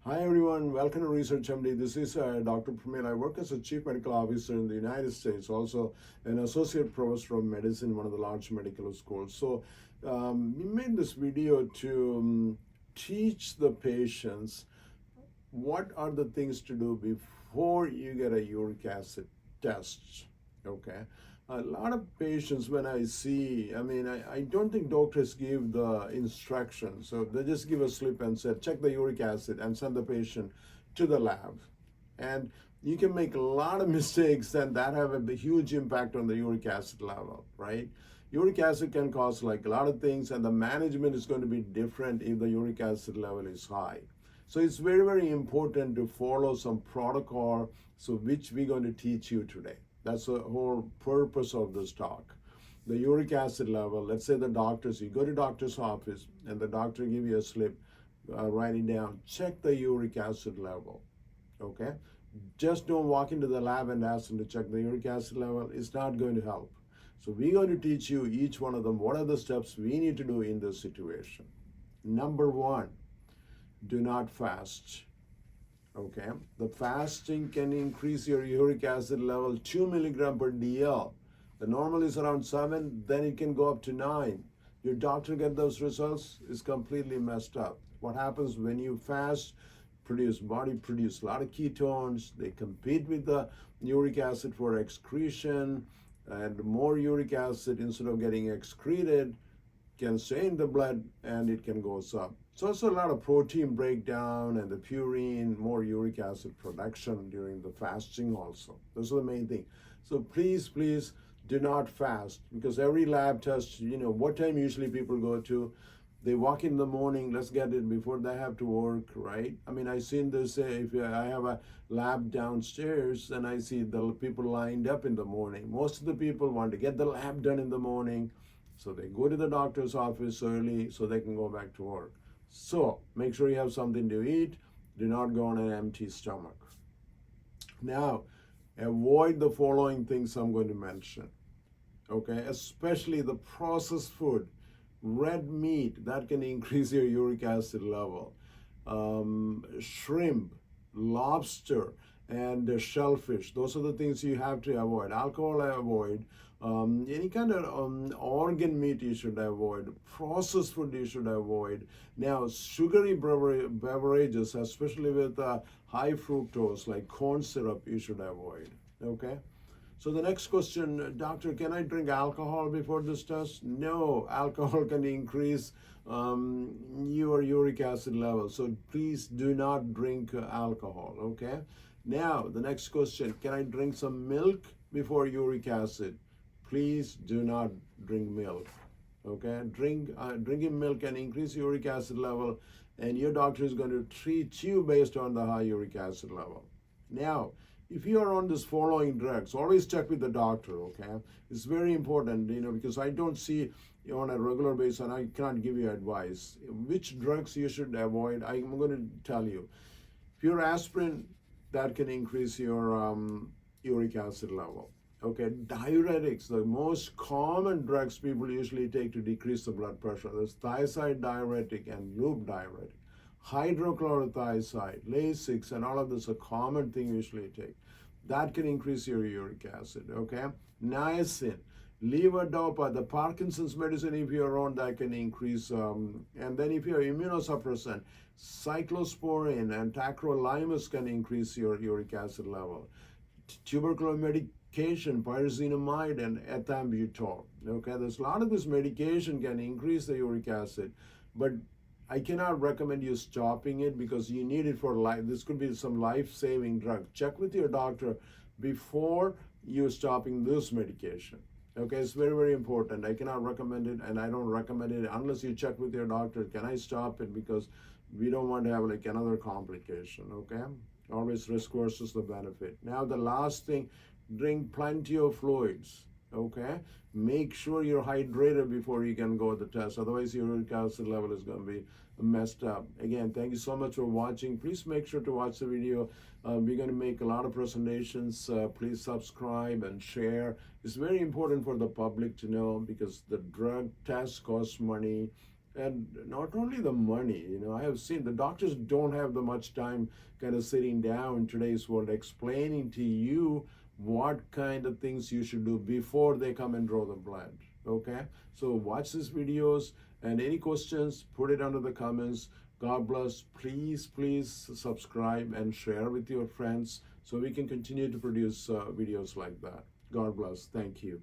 Hi everyone, welcome to Research MD. This is Dr. Pramil. I work as a Chief Medical Officer in the United States, also an Associate Professor of Medicine in one of the large medical schools. So we made this video to teach the patients what are the things to do before you get a uric acid test. Okay. A lot of patients, when I see, I don't think doctors give the instructions. So they just give a slip and say, check the uric acid and send the patient to the lab. And you can make a lot of mistakes and that have a huge impact on the uric acid level, right? Uric acid can cause like a lot of things, and the management is going to be different if the uric acid level is high. So it's very, very important to follow some protocol, so which we're going to teach you today. That's the whole purpose of this talk. The uric acid level, let's say you go to doctor's office and the doctor give you a slip, write it down, check the uric acid level, okay? Just don't walk into the lab and ask them to check the uric acid level. It's not going to help. So we're going to teach you each one of them, what are the steps we need to do in this situation. Number one, do not fast. Okay, the fasting can increase your uric acid level 2 milligram per DL. The normal is around 7, then it can go up to 9. Your doctor get those results, is completely messed up. What happens when you fast? Body produce a lot of ketones. They compete with the uric acid for excretion, and more uric acid, instead of getting excreted, can stay in the blood and it can go up. So it's a lot of protein breakdown and the purine, more uric acid production during the fasting also. Those are the main thing. So please do not fast, because every lab test, what time usually people go to? They walk in the morning, let's get it before they have to work, right? I seen this, if I have a lab downstairs and I see the people lined up in the morning. Most of the people want to get the lab done in the morning, so they go to the doctor's office early so they can go back to work. So make sure you have something to eat. Do not go on an empty stomach. Now, avoid the following things I'm going to mention. Okay, especially the processed food, red meat, that can increase your uric acid level. Shrimp, lobster, and shellfish, those are the things you have to avoid. Alcohol, avoid. Any kind of organ meat you should avoid. Processed food you should avoid. Now, sugary beverages, especially with high fructose like corn syrup, you should avoid. Okay. So the next question, doctor, can I drink alcohol before this test? No, alcohol can increase your uric acid level. So please do not drink alcohol, okay? Now, the next question, can I drink some milk before uric acid? Please do not drink milk, okay? Drinking milk can increase uric acid level, and your doctor is going to treat you based on the high uric acid level. Now, if you are on this following drugs, always check with the doctor, okay? It's very important, because I don't see on a regular basis and I cannot give you advice. Which drugs you should avoid, I'm going to tell you. Pure aspirin, that can increase your uric acid level. Okay, diuretics, the most common drugs people usually take to decrease the blood pressure. There's thiazide diuretic and loop diuretic. Hydrochlorothiazide, Lasix, and all of this are a common thing you usually take. That can increase your uric acid, okay? Niacin, levodopa, the Parkinson's medicine, if you're on, that can increase. And then if you're immunosuppressant, cyclosporin and tacrolimus can increase your uric acid level. Tuberculosis medication, pyrazinamide and ethambutol, okay? There's a lot of this medication can increase the uric acid, but I cannot recommend you stopping it because you need it for life. This could be some life-saving drug. Check with your doctor before you're stopping this medication. Okay, it's very, very important. I cannot recommend it, and I don't recommend it unless you check with your doctor. Can I stop it? Because we don't want to have like another complication, okay? Always risk versus the benefit. Now, the last thing, drink plenty of fluids. Okay, make sure you're hydrated before you can go to the test. Otherwise, your uric acid level is going to be messed up. Again, thank you so much for watching. Please make sure to watch the video. We're going to make a lot of presentations. Please subscribe and share. It's very important for the public to know, because the drug test costs money, And not only the money, I have seen the doctors don't have the much time kind of sitting down in today's world explaining to you what kind of things you should do before they come and draw the blood. Okay, so watch these videos, and any questions, put it under the comments. God bless. Please subscribe and share with your friends so we can continue to produce videos like that. God bless. Thank you.